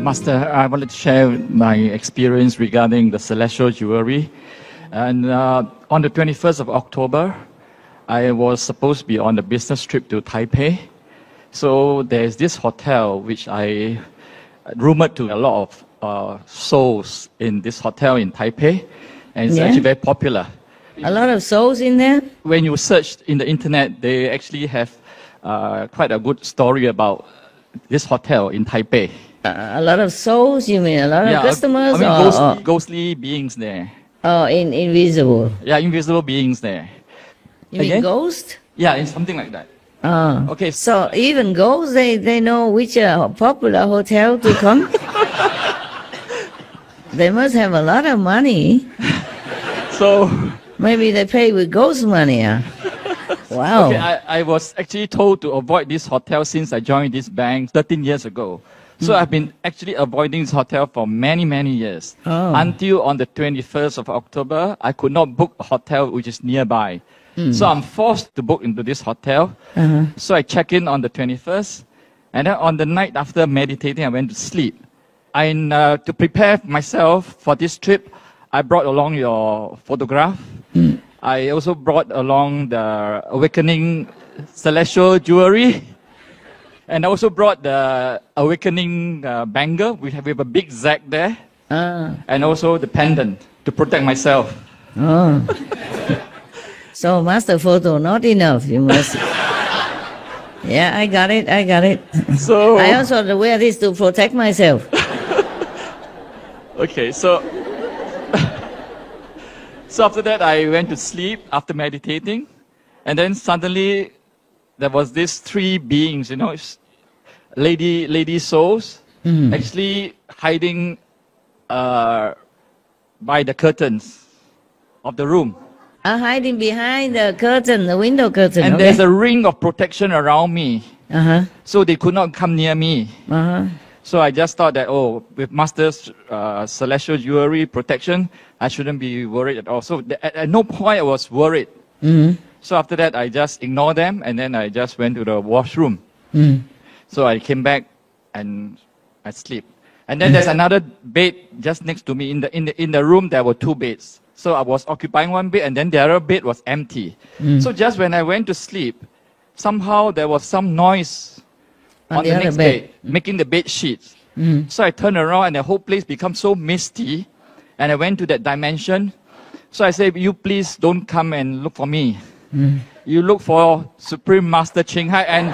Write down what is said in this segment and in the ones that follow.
Master, I wanted to share my experience regarding the celestial jewelry. And on the 21st of October, I was supposed to be on a business trip to Taipei. So there's this hotel which I rumored to a lot of souls in this hotel in Taipei. And it's actually very popular. A lot of souls in there? When you search in the internet, they actually have quite a good story about this hotel in Taipei. A lot of souls, you mean? A lot of customers? I mean, ghostly beings there. Oh, invisible. Yeah, invisible beings there. You mean ghost? Yeah, it's something like that. Oh. Okay. So even ghosts, they know which popular hotel to come? They must have a lot of money. So... Maybe they pay with ghost money, huh? Wow. Okay, I was actually told to avoid this hotel since I joined this bank 13 years ago. So I've been actually avoiding this hotel for many, many years. Oh. Until on the 21st of October, I could not book a hotel which is nearby. So I'm forced to book into this hotel. So I check in on the 21st. And then on the night after meditating, I went to sleep. And to prepare myself for this trip, I brought along your photograph. I also brought along the awakening celestial jewelry. And I also brought the awakening bangle. We have a big zag there. And also the pendant to protect myself. Oh. So master photo, not enough. You must... Yeah, I got it. So I also wear this to protect myself. Okay, so after that, I went to sleep after meditating. And then suddenly, there was these three beings, you know, lady souls, actually hiding by the curtains of the room. Hiding behind the curtain, the window curtain. And there's a ring of protection around me. So they could not come near me. So I just thought that, oh, with Master's celestial jewelry protection, I shouldn't be worried at all. So at no point I was worried. So after that, I just ignored them, and then I just went to the washroom. So I came back and I sleep. And then there's another bed just next to me. In the room, there were two beds. So I was occupying one bed, and then the other bed was empty. So just when I went to sleep, somehow there was some noise on the next bed, making the bed sheets. So I turned around and the whole place became so misty. And I went to that dimension. So I said, you please don't come and look for me. You look for Supreme Master Ching Hai. And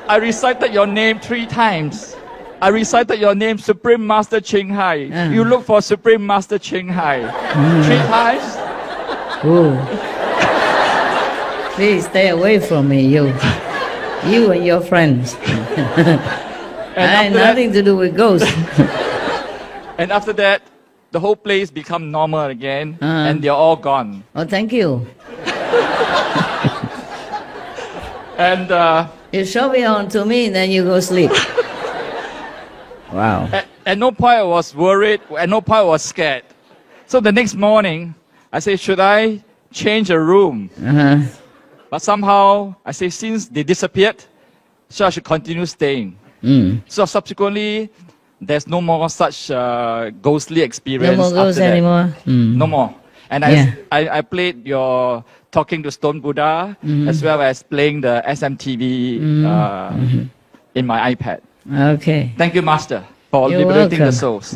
I recited your name 3 times. I recited your name, Supreme Master Ching Hai. You look for Supreme Master Ching Hai. 3 times. Please stay away from me, you and your friends. I had nothing to do with ghosts. And after that, the whole place become normal again, and they're all gone. Oh, thank you. And you show it on to me, then you go sleep. Wow. At no point I was worried. At no point I was scared. So the next morning, I said, should I change a room? But somehow, I say, since they disappeared, so I should continue staying. So subsequently, there's no more such ghostly experience. No more ghosts anymore? No more. And I played your Talking to Stone Buddha, as well as playing the SMTV in my iPad. Okay. Thank you, Master, for liberating the souls.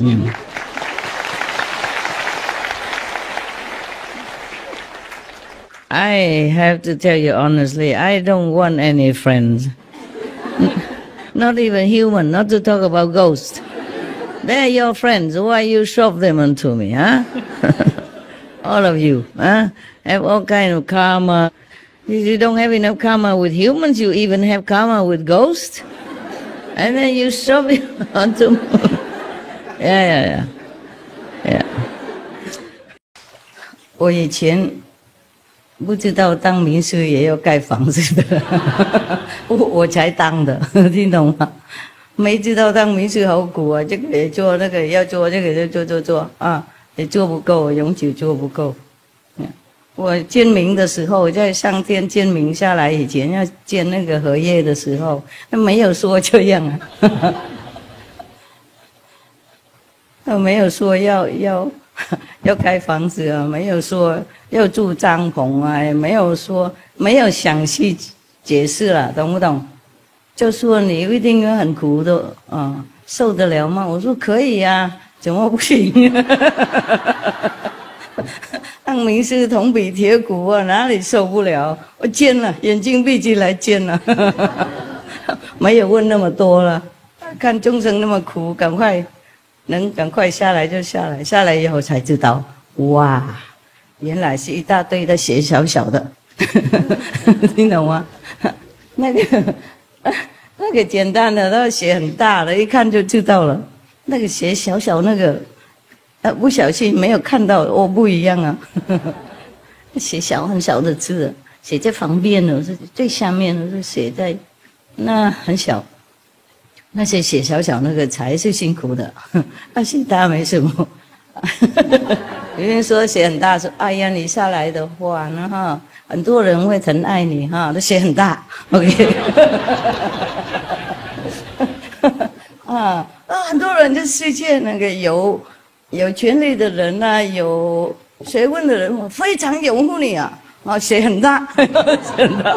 I have to tell you honestly, I don't want any friends. Not even human, not to talk about ghosts. They're your friends. Why you shove them onto me, huh? All of you, huh? Have all kind of karma. You don't have enough karma with humans, you even have karma with ghosts. And then you shove it onto me. Yeah. 我以前不知道当民宿也要盖房子的，我才当的，听懂吗？没知道当民宿好苦啊，这个也做，那个也要做，这个也做啊，也做不够，永久做不够。我见明的时候，在上天见明下来以前，要见那个荷叶的时候，没有说这样啊，没有说要盖房子啊，没有说要住帐篷啊，也没有说没有详细解释了，懂不懂？就说你一定要很苦的啊，受得了吗？我说可以啊，怎么不行？让明师铜比铁骨啊，哪里受不了？我见了，眼睛闭起来见了，没有问那么多了。看众生那么苦，赶快下来就下来，下来以后才知道，哇，原来是一大堆的血小小的，听懂吗？那个简单的，那个血很大的，一看就知道了。那个血小小那个。不小心没有看到，哦，不一样啊！写小很小的字，写在旁边的，是最下面的，是写在那很小。那些写小小那个才是辛苦的，那写大没什么。有人说写很大，说哎呀，你下来的话呢哈，很多人会疼爱你哈，都写很大 ，OK 很多人就世界那个有权力的人啊，有学问的人，我非常拥护你啊！写很大，写很大。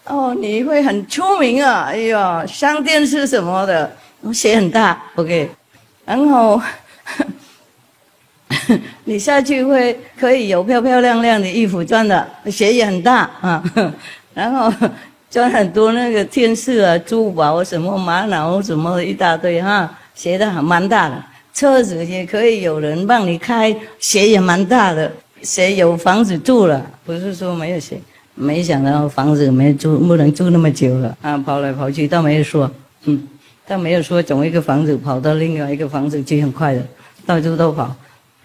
哦，你会很出名啊！哎呀，上电视什么的，写很大 ，OK。然后你下去可以有漂漂亮亮的衣服穿的，写也很大啊。然后穿很多那个天饰啊、珠宝什么玛瑙什么一大堆哈，写的还蛮大的。车子也可以有人帮你开，血也蛮大的，血有房子住了，不是说没有血，没想到房子没住，不能住那么久了啊，跑来跑去，倒没有说，倒没有说从一个房子跑到另外一个房子去很快的，到处都跑。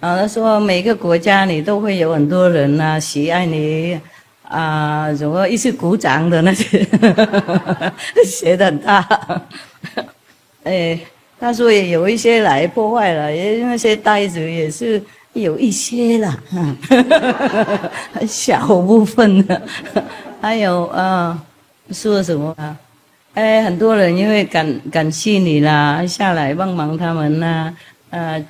他说每个国家你都会有很多人啊喜爱你啊，什么一直鼓掌的那些，写得很大，他说也有一些来破坏了，也那些呆子也是有一些啦，很小部分的。还有说什么啊？很多人因为感谢你啦，下来帮忙他们啦，然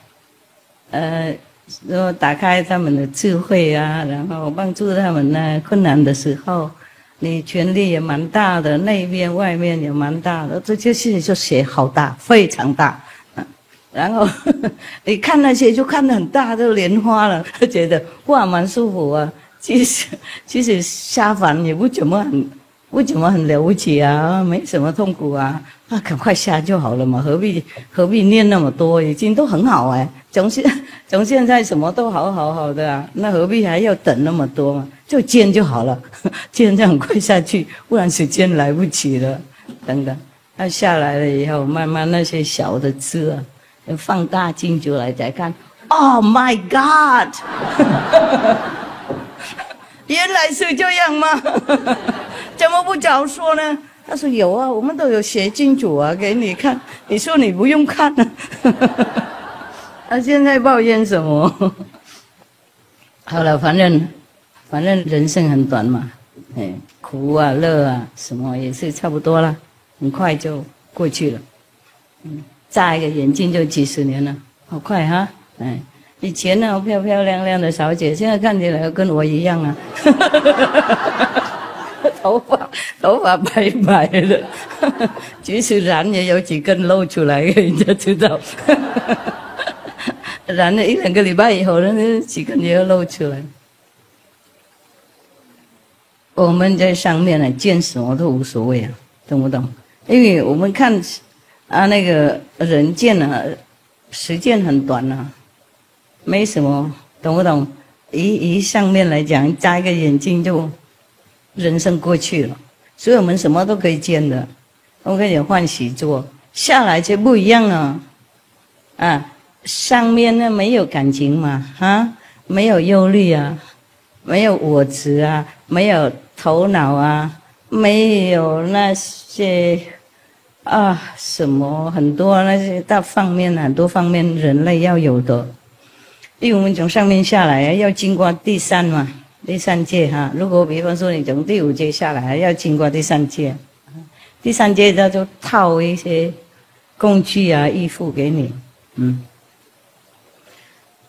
后打开他们的智慧啊，然后帮助他们呢困难的时候。你权力也蛮大的，内面外面也蛮大的，这些事情就写好大，非常大。然后你看那些就看得很大，都莲花了，觉得哇蛮舒服啊。其实下凡也不怎么很了不起啊，没什么痛苦啊，赶快下就好了嘛，何必念那么多？已经都很好从现在什么都好的啊，那何必还要等那么多嘛？就见就好了，见这样快下去，不然时间来不及了。等等，他下来了以后，慢慢那些小的字啊，放大镜就来再看。Oh my God！ 原来是这样吗？怎么不早说呢？他说有啊，我们都有写清楚啊，给你看。你说你不用看呢？他现在抱怨什么？好了，反正人生很短嘛，苦啊、乐啊，什么也是差不多了，很快就过去了。眨一个眼睛就几十年了，好快哈！以前呢漂漂亮亮的小姐，现在看起来跟我一样啊，头发白白的，即使染也有几根露出来，人家知道。染了1-2个礼拜以后，那几根也要露出来。我们在上面呢，见什么都无所谓啊，懂不懂？因为我们看那个人见啊，时间很短啊，没什么，懂不懂？以上面来讲，眨一个眼睛就人生过去了，所以我们什么都可以见的，我们可以欢喜做，下来就不一样了，上面呢没有感情嘛，没有忧虑啊，没有我执啊，没有头脑啊，没有那些什么很多那些大方面很多方面人类要有的，因为我们从上面下来要经过第三界哈。如果比方说你从第5界下来，要经过第3界，第3界他就套一些工具啊、衣服给你，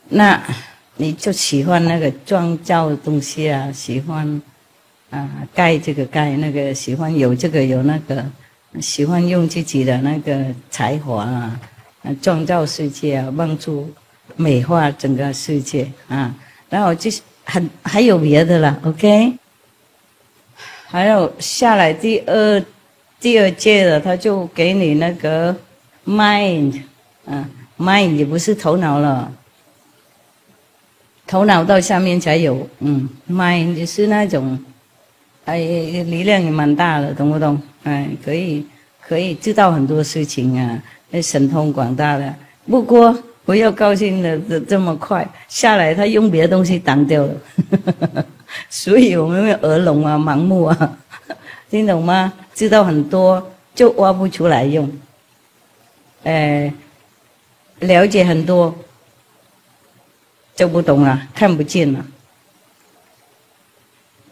那你就喜欢那个创造的东西啊，喜欢盖这个盖那个，喜欢有这个有那个，喜欢用自己的那个才华啊，创造世界啊，帮助美化整个世界啊。然后就是还有别的啦 ，OK？ 还有下来第二届的，他就给你那个 mind， mind 也不是头脑了，头脑到下面才有，mind 就是那种，力量也蛮大的，懂不懂？可以知道很多事情啊，神通广大的。不过不要高兴的这么快下来，他用别的东西挡掉了，所以我们会耳聋啊、盲目啊，听懂吗？知道很多就挖不出来用，了解很多就不懂了，看不见了，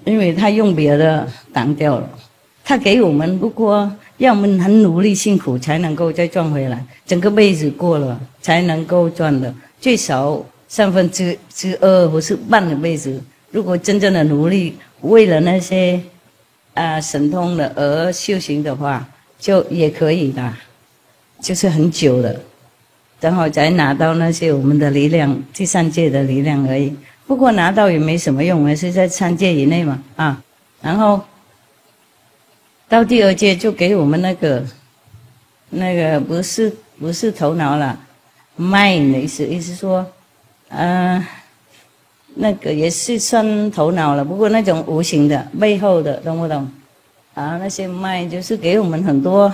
因为他用别的挡掉了。他给我们，不过要我们很努力辛苦才能够再赚回来，整个辈子过了才能够赚的，最少2/3或是半个辈子。如果真正的努力为了那些神通的而修行的话，就也可以的，就是很久了，然后才拿到那些我们的力量，第3界的力量而已。不过拿到也没什么用，还是在3界以内嘛然后到第2界就给我们那个不是头脑了 ，mind 的意思说，那个也是算头脑了，不过那种无形的背后的，懂不懂？那些 mind 就是给我们很多，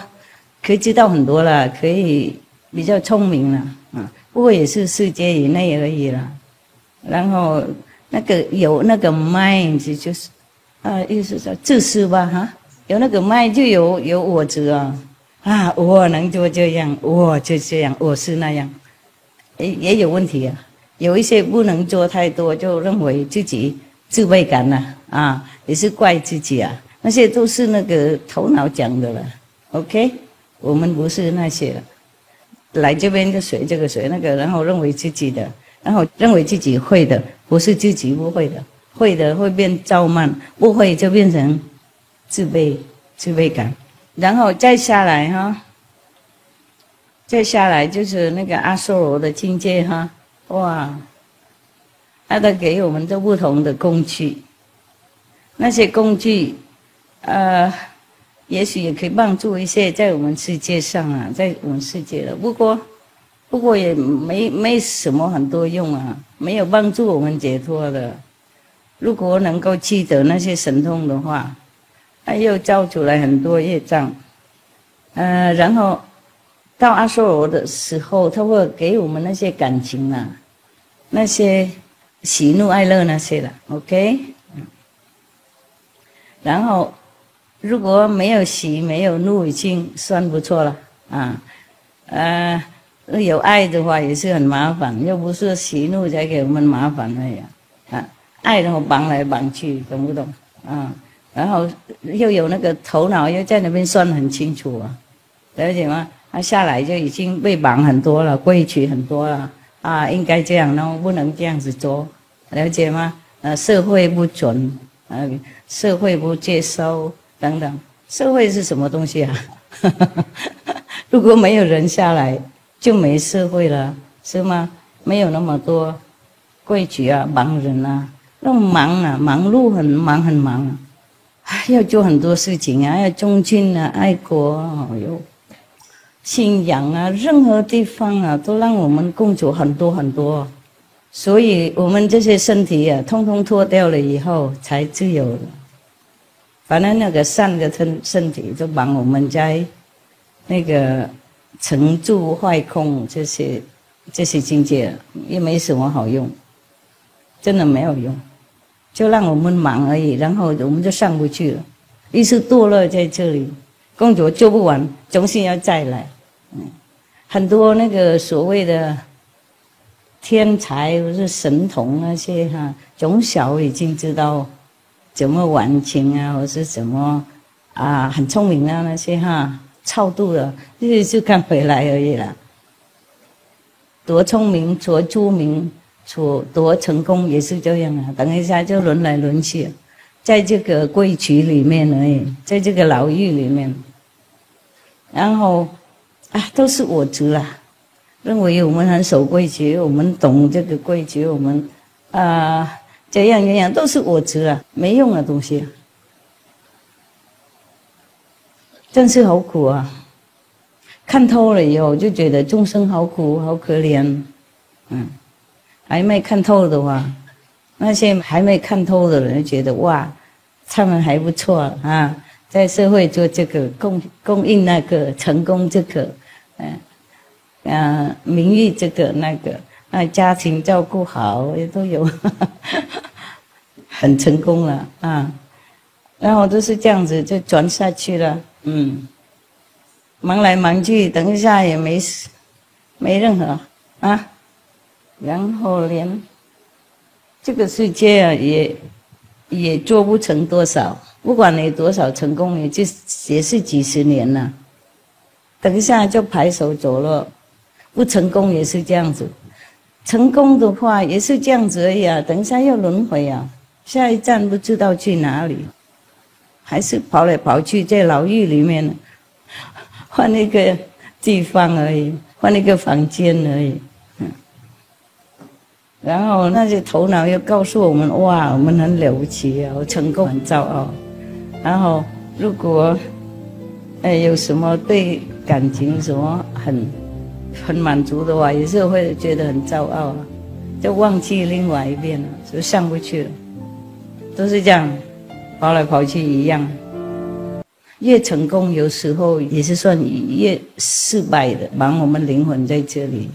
可以知道很多了，可以比较聪明了不过也是4界以内而已了。然后那个有那个 mind 就是意思说自私吧有那个 mind 就有我执我能做这样，我就这样，我是那样，也有问题有一些不能做太多，就认为自己自卑感也是怪自己那些都是那个头脑讲的了 ，OK？ 我们不是那些了，来这边就学这个学那个，然后认为自己的，然后认为自己会的，不是自己不会的，会的会变傲慢，不会就变成自卑感，然后再下来再下来就是那个阿修罗的境界哇，他都给我们都不同的工具，那些工具也许也可以帮助一些在我们世界上在我们世界的，不过也没什么很多用没有帮助我们解脱的。如果能够记得那些神通的话，又造出来很多业障，然后到阿修罗的时候，他会给我们那些感情那些喜怒哀乐那些了 ，OK？ 然后如果没有喜没有怒，已经算不错了有爱的话也是很麻烦，又不是喜怒才给我们麻烦而已爱然后绑来绑去，懂不懂然后又有那个头脑又在那边算很清楚了解吗？下来就已经被绑很多了，规矩很多了应该这样，然后不能这样子做，了解吗？社会不准社会不接收等等。社会是什么东西如果没有人下来就没社会了，是吗？没有那么多规矩忙人那忙忙碌很忙要做很多事情要忠敬爱国信仰任何地方都让我们共处很多很多，所以我们这些身体通通脱掉了以后才自由的。反正那个善的身体就帮我们在那个成住坏空这些境界也没什么好用，真的没有用，就让我们忙而已，然后我们就上不去了，一直堕落在这里，工作做不完，总是要再来。很多那个所谓的天才或是神童那些哈，从小已经知道怎么玩情啊，或是怎么很聪明啊那些哈，超度了，就看回来而已啦。多聪明，多出名，多成功也是这样啊。等一下就轮来轮去，在这个规矩里面而已，在这个牢狱里面，然后都是我执啦。认为我们很守规矩，我们懂这个规矩，我们这样都是我执啊，没用的东西，真是好苦啊！看透了以后，就觉得众生好苦，好可怜。还没看透的话，那些还没看透的人觉得哇，他们还不错啊，在社会做这个供应那个，成功这个，名誉这个那个，家庭照顾好也都有，很成功了啊。然后都是这样子就转下去了，忙来忙去，等一下也没任何然后连这个世界也做不成多少，不管你多少成功，也是几十年了，等一下就拍手走了。不成功也是这样子，成功的话也是这样子而已啊。等一下要轮回啊，下一站不知道去哪里，还是跑来跑去在牢狱里面，换一个地方而已，换一个房间而已。然后那些头脑又告诉我们，哇，我们很了不起啊，我成功很骄傲。然后如果有什么对感情什么很满足的话，也是会觉得很骄傲啊，就忘记另外一边了，就上不去了，都是这样，跑来跑去一样。越成功有时候也是算越失败的，忙我们灵魂在这里，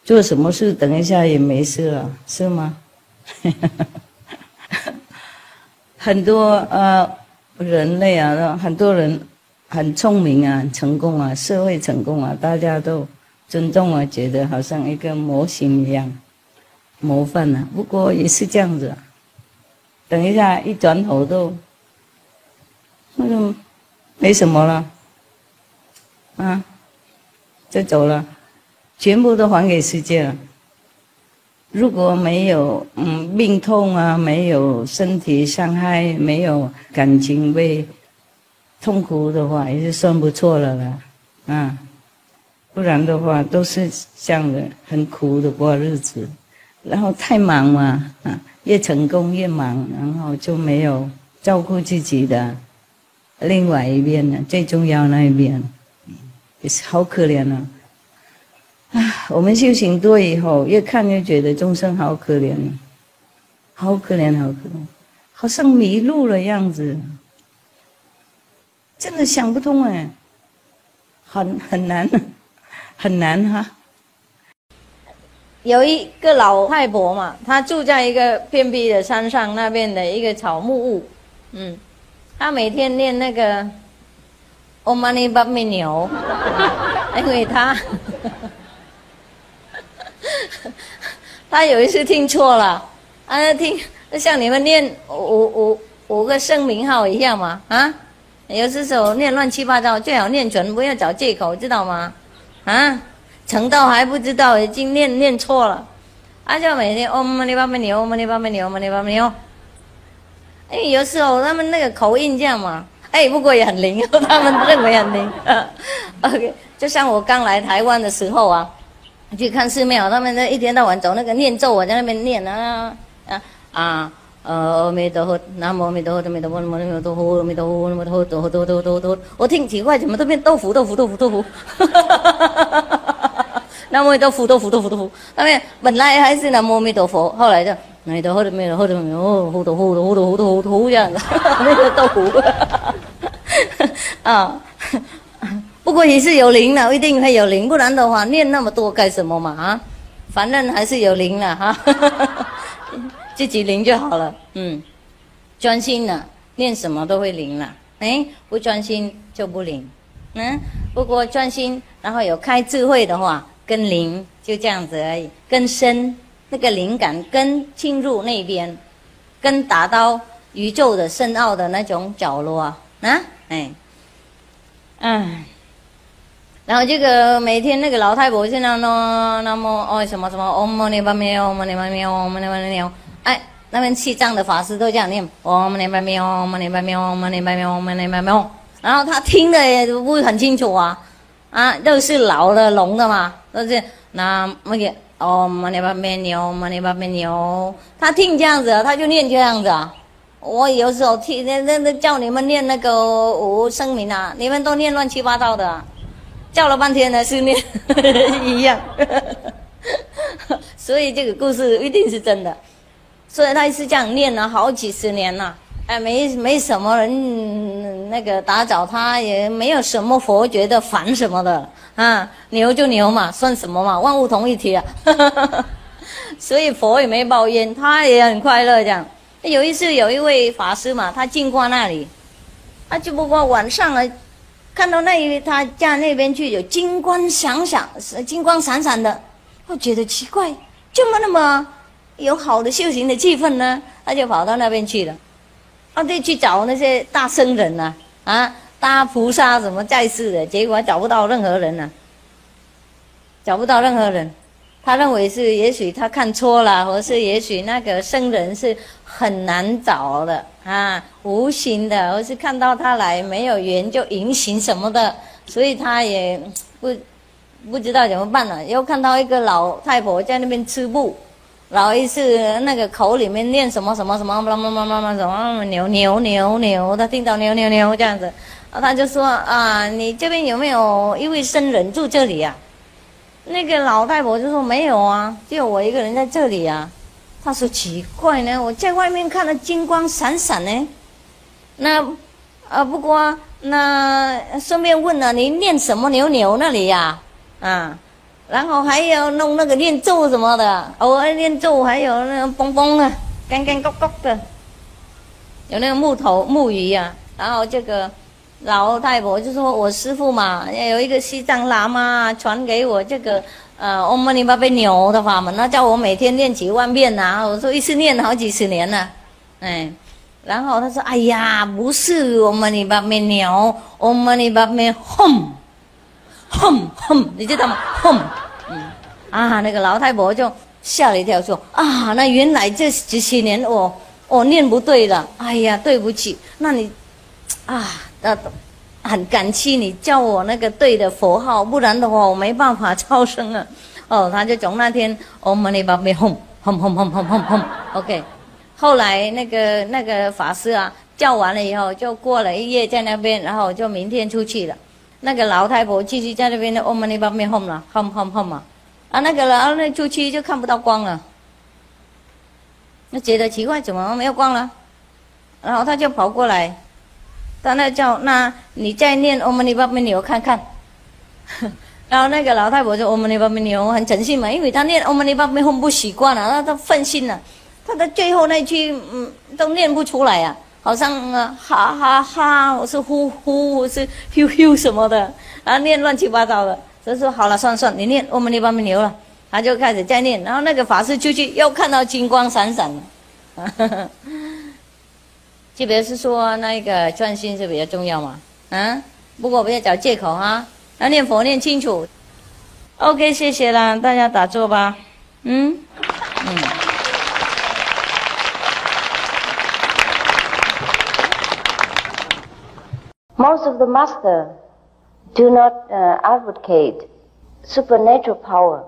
做什么事等一下也没事了，是吗？很多人类啊，很多人很聪明啊，成功啊，社会成功啊，大家都尊重啊，觉得好像一个模型一样，模范啊。不过也是这样子啊，等一下一转头都那就没什么了，就走了，全部都还给世界了。如果没有病痛啊，没有身体伤害，没有感情被痛苦的话，也是算不错了啦，不然的话都是这样的，很苦的过日子。然后太忙嘛，越成功越忙，然后就没有照顾自己的另外一边呢，最重要那一边，也是好可怜啊。我们修行多以后，越看越觉得众生好可怜，好可怜，好可怜，好像迷路了样子，真的想不通哎，很难，很难哈。有一个老太婆嘛，她住在一个偏僻的山上那边的一个草木屋，她每天念那个 Om Mani Padme Hum， 因为他有一次听错了，像你们念五个圣名号一样嘛，有时候念乱七八糟，最好念准，不要找借口，知道吗？成道还不知道，已经念错了，就每天 Om Mani Padme Hum Om Mani Padme Hum Om Mani Padme Hum。有时候他们那个口音这样嘛，不过也很灵，他们认为很灵。OK， 就像我刚来台湾的时候啊。去看寺庙，他们一天到晚走那个念咒，我在那边念阿弥陀佛，南无阿弥陀佛，阿弥陀佛，阿弥陀佛，阿弥陀佛，阿弥陀佛，我听奇怪，怎么都变豆腐，南无阿弥陀佛，他们本来还是南无阿弥陀佛，后来就阿弥陀佛，阿弥陀佛，阿弥陀佛，这样子，那个豆腐，不过也是有灵了，一定会有灵，不然的话念那么多干什么嘛？反正还是有灵了哈，自己灵就好了。专心了，念什么都会灵了。不专心就不灵。不过专心，然后有开智慧的话，跟灵就这样子而已，跟身那个灵感跟进入那边，跟达到宇宙的深奥的那种角落啊，然后这个每天那个老太婆现在呢，那么什么什么唵嘛呢叭咪唵嘛呢叭咪唵嘛呢叭咪唵，哎，那边西藏的法师都这样念唵嘛呢叭咪唵嘛呢叭咪唵嘛呢叭咪唵嘛呢叭咪唵，然后他听的也不是很清楚啊，都是老的聋的嘛，都是那么个唵嘛呢叭咪唵嘛呢叭咪唵，他听这样子，他就念这样子啊。我有时候听那叫你们念那个无声明啊，你们都念乱七八糟的啊。叫了半天呢，是念一样，所以这个故事一定是真的。所以他是这样念了好几十年了，没什么人那个打扰他，也没有什么佛觉得烦什么的啊，牛就牛嘛，算什么嘛，万物同一体啊。所以佛也没抱怨，他也很快乐这样。有一次有一位法师嘛，他经过那里，就不过晚上了。看到他家那边去有金光闪闪的，我觉得奇怪，怎么那么有好的修行的气氛呢？他就跑到那边去了，对，去找那些大僧人大菩萨什么在世的，结果找不到任何人呢，找不到任何人。他认为是也许他看错了，或是也许那个僧人是很难找的无形的，或是看到他来没有缘就隐形什么的，所以他也不知道怎么办了。又看到一个老太婆在那边吃布，老一次那个口里面念什么什么什么什么牛，他听到牛这样子，他就说你这边有没有一位僧人住这里啊？那个老太婆就说没有啊，只有我一个人在这里啊。他说奇怪呢，我在外面看到金光闪闪呢。那不过那顺便问了，你念什么牛那里呀？然后还要弄那个念咒什么的，偶尔念咒还有那个嘣嘣的，干勾勾的，有那个木鱼啊。然后这个老太婆就说我师父嘛，有一个西藏喇嘛传给我这个唵嘛呢叭咪牛的法门，那叫我每天念几万遍我说一次念好几十年了，然后他说哎呀不是唵嘛呢叭咪牛，唵嘛呢叭咪吽，你知道吗？那个老太婆就吓了一跳，说那原来这几十年我念不对了，哎呀对不起，那你很感激你叫我那个对的佛号，不然的话我没办法超生啊。他就从那天唵嘛呢叭咪吽 OK。 后来那个法师叫完了以后，就过了一夜在那边，然后就明天出去了。那个老太婆继续在那边的唵嘛呢叭咪吽了，吽那个然后那出去就看不到光了，就觉得奇怪，怎么没有光了？然后他就跑过来，他那你再念唵嘛呢叭咪牛看看。然后那个老太婆就唵嘛呢叭咪牛很诚信嘛，因为他念唵嘛呢叭咪吽不习惯了，他分心了，他的最后那句都念不出来好像哈哈哈，我是呼呼，我是咻咻什么的，念乱七八糟的。所以说好了，算，你念唵嘛呢叭咪牛了，他就开始再念。然后那个法师出去又看到金光闪闪了。特别是说那个专心是比较重要嘛，不过不要找借口要念佛念清楚。OK， 谢谢啦，大家打坐吧。Most of the masters do not advocate supernatural power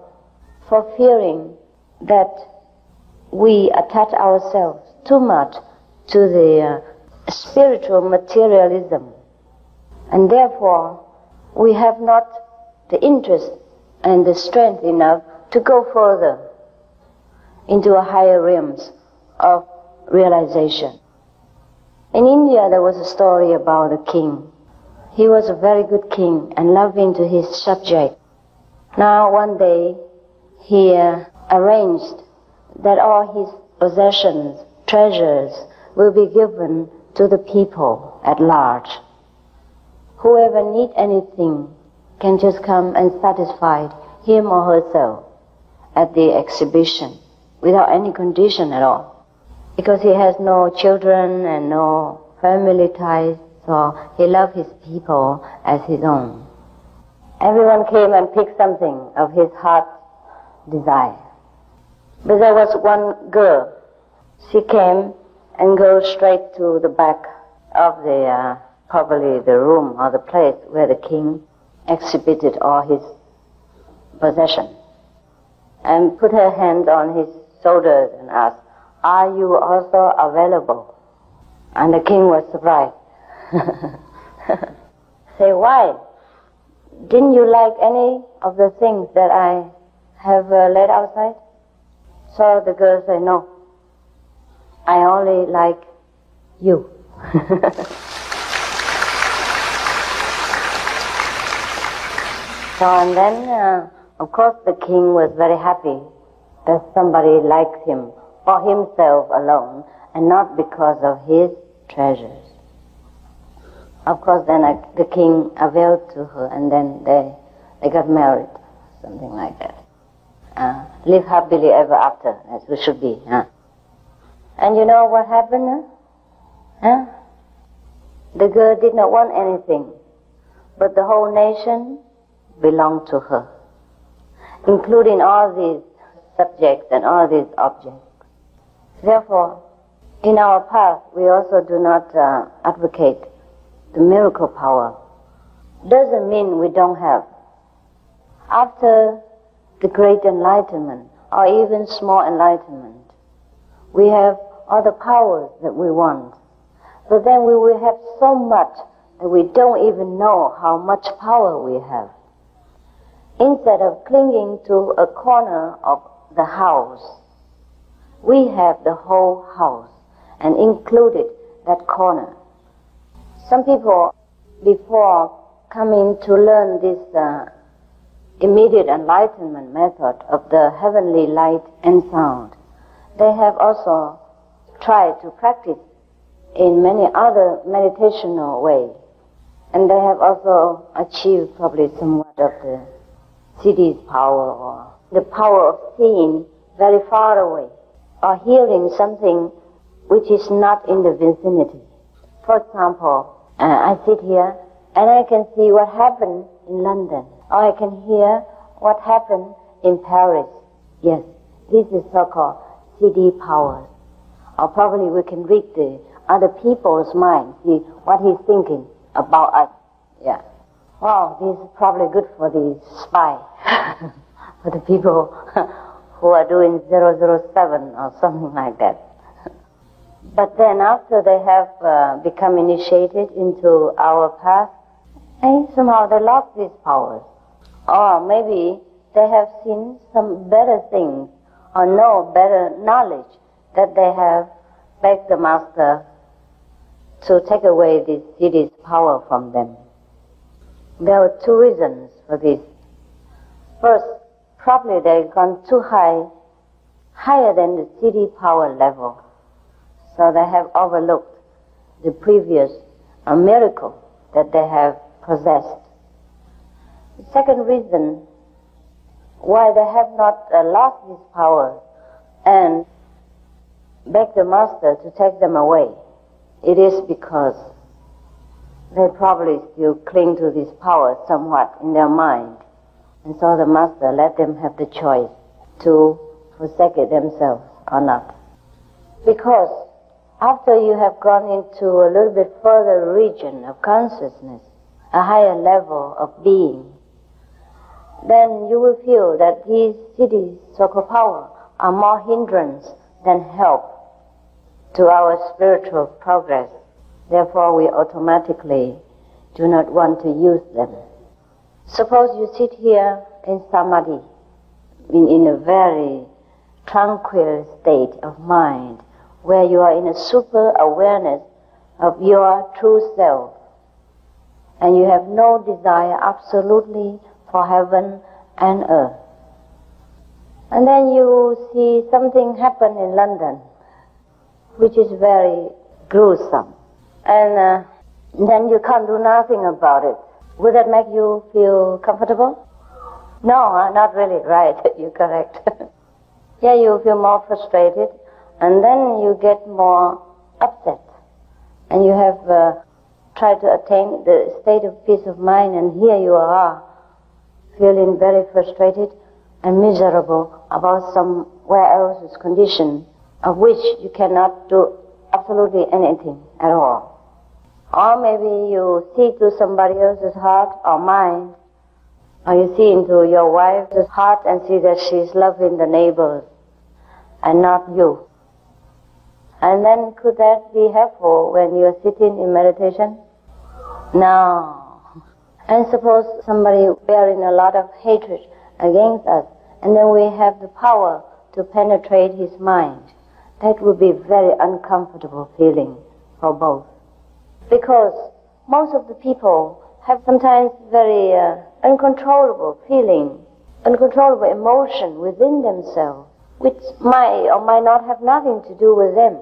for fearing that we attach ourselves too much to the spiritual materialism, and therefore we have not the interest and the strength enough to go further into a higher realms of realization. In India there was a story about a king. He was a very good king and loving to his subject. Now one day he arranged that all his possessions, treasures, will be given to the people at large. Whoever needs anything can just come and satisfy him or herself at the exhibition without any condition at all. Because he has no children and no family ties, so he loved his people as his own. Everyone came and picked something of his heart's desire. But there was one girl. She came and goes straight to the back of the, probably the room or the place where the king exhibited all his possession, and put her hand on his shoulders and asked, "Are you also available?" And the king was surprised. Say, "Why? Didn't you like any of the things that I have laid outside?" So the girl said, "No, I only like you." So, and then, of course, the king was very happy that somebody liked him for himself alone and not because of his treasures. Of course, then the king availed to her, and then they got married, something like that. Live happily ever after, as we should be. And you know what happened? The girl did not want anything, but the whole nation belonged to her, including all these subjects and all these objects. Therefore, in our path, we also do not advocate the miracle power. Doesn't mean we don't have. After the great enlightenment, or even small enlightenment, we have all the powers that we want. But then we will have so much that we don't even know how much power we have. Instead of clinging to a corner of the house, we have the whole house and included that corner. Some people, before coming to learn this immediate enlightenment method of the heavenly light and sound, they have also tried to practice in many other meditational ways. And they have also achieved probably somewhat of the Siddhi's power, or the power of seeing very far away, or hearing something which is not in the vicinity. For example, I sit here and I can see what happened in London, or I can hear what happened in Paris. Yes, this is so-called Siddhi powers. Or probably we can read the other people's mind, see what he's thinking about us. Yeah. Wow, this is probably good for the spy, for the people who are doing 007 or something like that. But then after they have become initiated into our path, and somehow they lost these powers. Or maybe they have seen some better things or know better knowledge that they have begged the Master to take away this Siddhi's power from them. There were two reasons for this. First, probably they've gone too high, higher than the Siddhi power level. So they have overlooked the previous miracle that they have possessed. The second reason why they have not lost this power and begged the Master to take them away, it is because they probably still cling to this power somewhat in their mind. And so the Master let them have the choice to forsake it themselves or not. Because after you have gone into a little bit further region of consciousness, a higher level of being, then you will feel that these Siddhis, so-called power, are more hindrance than help to our spiritual progress. Therefore, we automatically do not want to use them. Suppose you sit here in Samadhi, in a very tranquil state of mind, where you are in a super awareness of your true self, and you have no desire absolutely for heaven and earth. And then you see something happen in London, which is very gruesome. And then you can't do nothing about it. Would that make you feel comfortable? No, not really. Right, you're correct. Yeah, you feel more frustrated, and then you get more upset. And you have tried to attain the state of peace of mind, and here you are, feeling very frustrated and miserable about somewhere else's condition, of which you cannot do absolutely anything at all. Or maybe you see to somebody else's heart or mind, or you see into your wife's heart and see that she's loving the neighbors and not you. And then could that be helpful when you're sitting in meditation? No. And suppose somebody bearing a lot of hatred against us, and then we have the power to penetrate his mind. That would be a very uncomfortable feeling for both. Because most of the people have sometimes very uncontrollable feeling, uncontrollable emotion within themselves, which might or might not have nothing to do with them.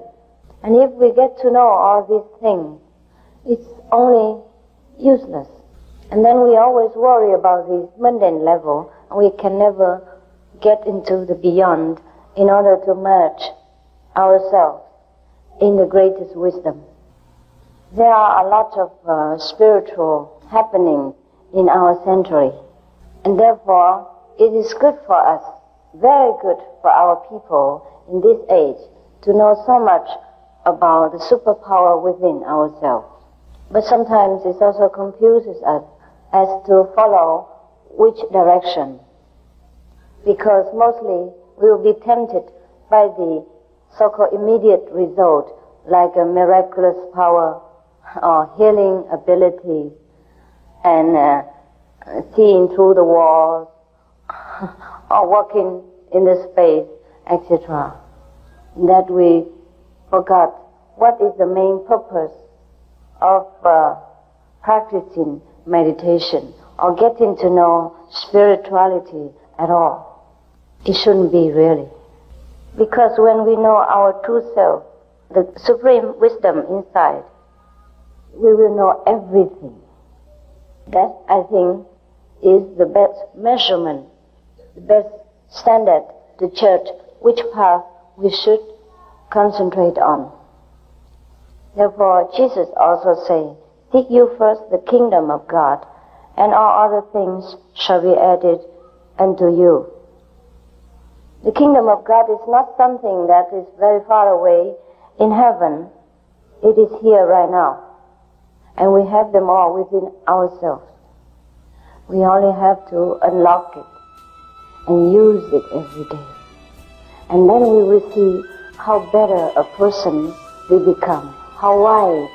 And if we get to know all these things, it's only useless. And then we always worry about the mundane level, and we can never get into the beyond in order to merge ourselves in the greatest wisdom. There are a lot of spiritual happenings in our century, and therefore it is good for us, very good for our people in this age, to know so much about the superpower within ourselves. But sometimes it also confuses us as to follow which direction, because mostly we will be tempted by the so-called immediate result, like a miraculous power or healing ability, and seeing through the walls or walking in the space, etc. That we forgot what is the main purpose of practicing meditation or getting to know spirituality at all. It shouldn't be really. Because when we know our true self, the supreme wisdom inside, we will know everything. That, I think, is the best measurement, the best standard to judge which path we should concentrate on. Therefore, Jesus also said, "Seek you first the kingdom of God, and all other things shall be added unto you." The kingdom of God is not something that is very far away in heaven. It is here right now. And we have them all within ourselves. We only have to unlock it and use it every day. And then we will see how better a person we become, how wise,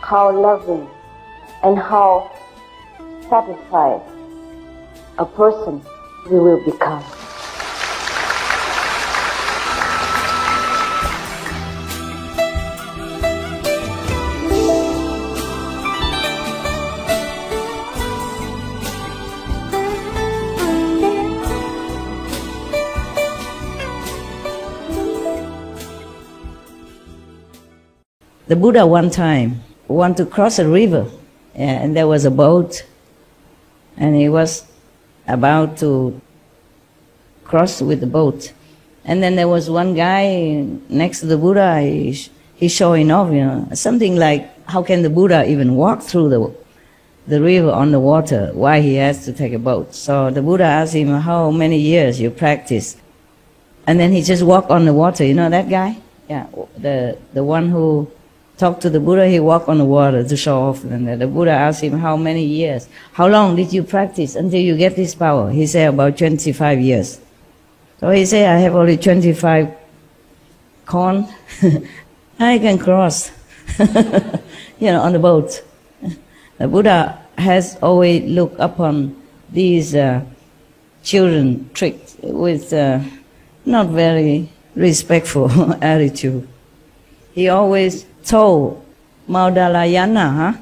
how loving, and how satisfied a person we will become. The Buddha one time wanted to cross a river, and there was a boat, and he was about to cross with the boat. And then there was one guy next to the Buddha, he's showing off, something like, how can the Buddha even walk through the river on the water? Why he has to take a boat? So the Buddha asked him, how many years you practice? And then he just walked on the water. You know that guy? Yeah, the one who talked to the Buddha, he walked on the water to show off. And the Buddha asked him, how many years? How long did you practice until you get this power? He said, about 25 years. So he said, I have only 25 corn. I can cross, on the boat. The Buddha has always looked upon these children tricked with not very respectful attitude. He always told Maudalayana,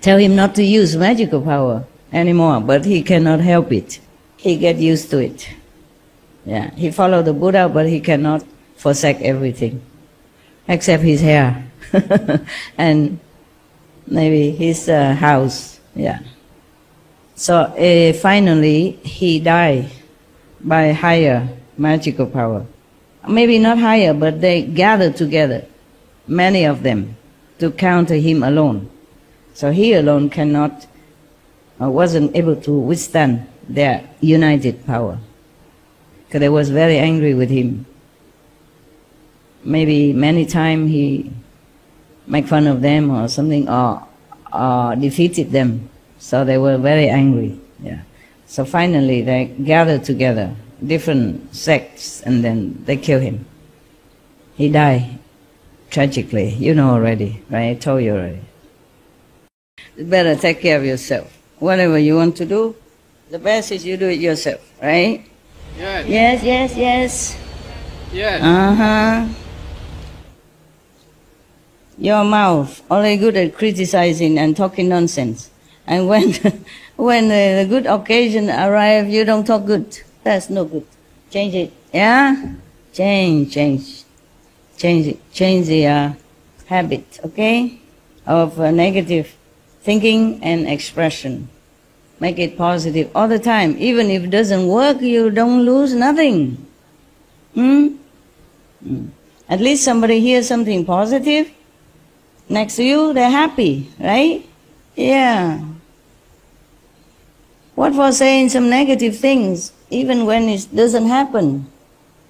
tell him not to use magical power anymore, but he cannot help it. He get used to it. Yeah, he followed the Buddha, but he cannot forsake everything, except his hair and maybe his house. Yeah. So finally he died by higher magical power. Maybe not higher, but they gathered together, many of them, to counter him alone. So he alone cannot, wasn't able to withstand their united power. Because they was very angry with him. Maybe many times he make fun of them or something, or defeated them. So they were very angry. Yeah. So finally they gathered together, different sects, and then they killed him. He died tragically. You know already, right? I told you already. You better take care of yourself. Whatever you want to do, the best is you do it yourself, right? Yes. Yes, yes, yes. Yes. Uh-huh. Your mouth only good at criticizing and talking nonsense. And when the good occasion arrives, you don't talk good. That's no good. Change it. Yeah? Change it. Change the habit, okay, of negative thinking and expression. Make it positive all the time. Even if it doesn't work, you don't lose nothing. At least somebody hears something positive next to you, they're happy, right? Yeah. What for saying some negative things, even when it doesn't happen?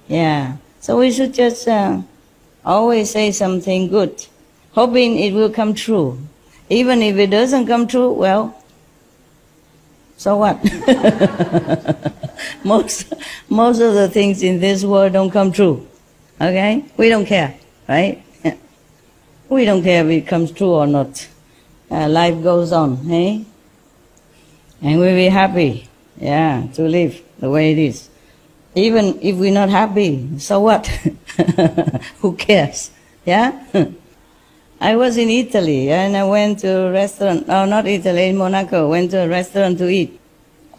Yeah. So we should just always say something good, hoping it will come true. Even if it doesn't come true, well, so what? most of the things in this world don't come true. Okay? We don't care, right? Yeah. We don't care if it comes true or not. Life goes on, eh? And we'll be happy, yeah, to live the way it is. Even if we're not happy, so what? Who cares? Yeah? I was in Italy and I went to a restaurant, oh, not Italy, in Monaco, went to a restaurant to eat.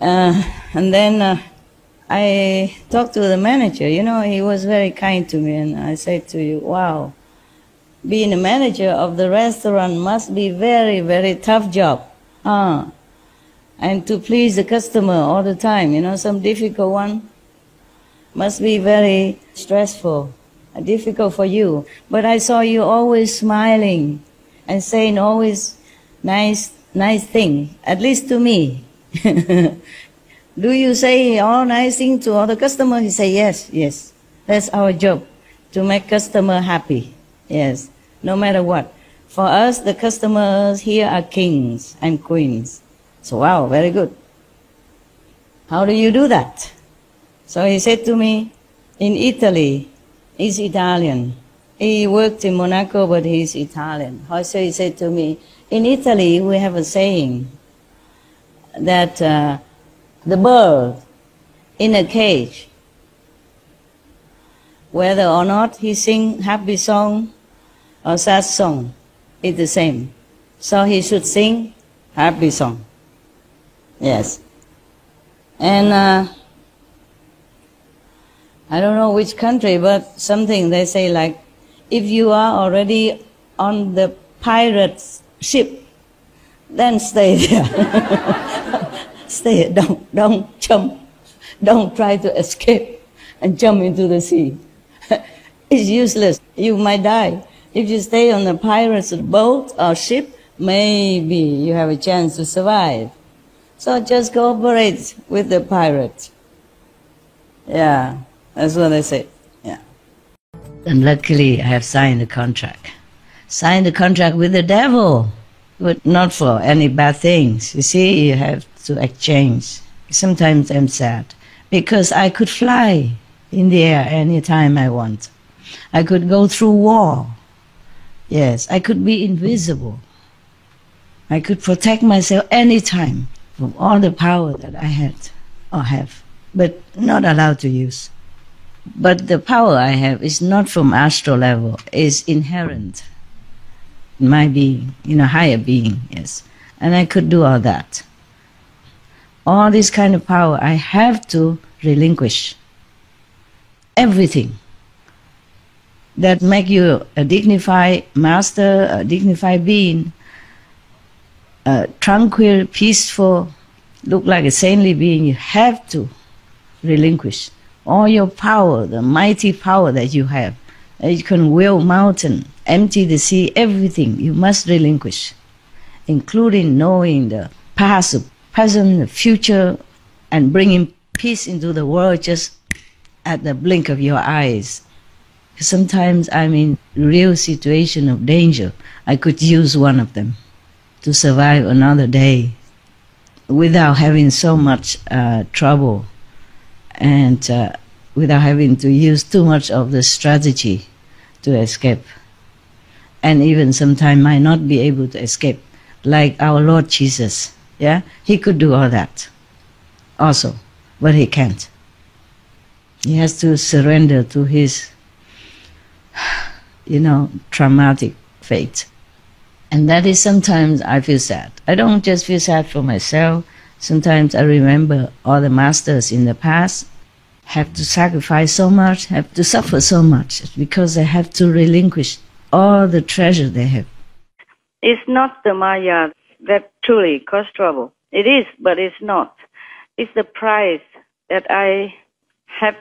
And then I talked to the manager, you know, he was very kind to me, and I said to you, wow, being a manager of the restaurant must be very, very tough job. And to please the customer all the time, you know, some difficult one, must be very stressful, difficult for you. But I saw you always smiling and saying always nice thing, at least to me. Do you say all nice things to all the customers? He say, yes. That's our job, to make customer happy. Yes, no matter what. For us, the customers here are kings and queens. So, wow, very good. How do you do that? So he said to me, in Italy, he's Italian. He worked in Monaco, but he's Italian. So he said to me, in Italy, we have a saying that the bird in a cage, whether or not he sing happy song or sad song, it's the same. So he should sing happy song. Yes. And I don't know which country, but something they say like, if you are already on the pirate ship, then stay there. Stay, don't jump. Don't try to escape and jump into the sea. It's useless. You might die. If you stay on the pirate's boat or ship, maybe you have a chance to survive. So just cooperate with the pirate. Yeah, that's what they say. Yeah. And luckily I have signed a contract. Signed a contract with the devil, but not for any bad things. You see, you have to exchange. Sometimes I'm sad because I could fly in the air anytime I want. I could go through war. Yes, I could be invisible. I could protect myself anytime from all the power that I had or have, but not allowed to use. But the power I have is not from astral level, it's inherent in my being, in a higher being, yes. And I could do all that. All this kind of power I have to relinquish. Everything that make you a dignified master, a dignified being, tranquil, peaceful, look like a saintly being, you have to relinquish all your power, the mighty power that you have. You can will mountain, empty the sea, everything you must relinquish, including knowing the past, the present, the future, and bringing peace into the world just at the blink of your eyes. Sometimes I'm in real situation of danger. I could use one of them to survive another day without having so much trouble and without having to use too much of the strategy to escape. And even sometimes might not be able to escape, like our Lord Jesus. Yeah, he could do all that also, but he can't. He has to surrender to his, traumatic fate. And that is sometimes I feel sad. I don't just feel sad for myself. Sometimes I remember all the masters in the past have to sacrifice so much, have to suffer so much, because they have to relinquish all the treasure they have. It's not the Maya that truly causes trouble. It is, but it's not. It's the price that I have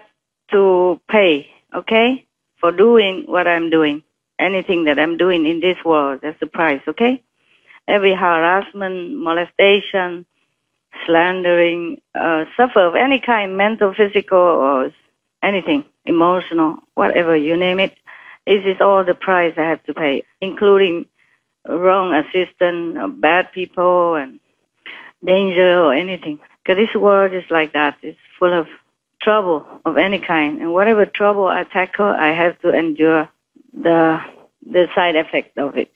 to pay, okay, for doing what I'm doing. Anything that I'm doing in this world, that's the price, okay? Every harassment, molestation, slandering, suffer of any kind, mental, physical, or anything, emotional, whatever, you name it. This is all the price I have to pay, including wrong assistance, bad people, and danger or anything. Because this world is like that. It's full of trouble of any kind. And whatever trouble I tackle, I have to endure the side effect of it.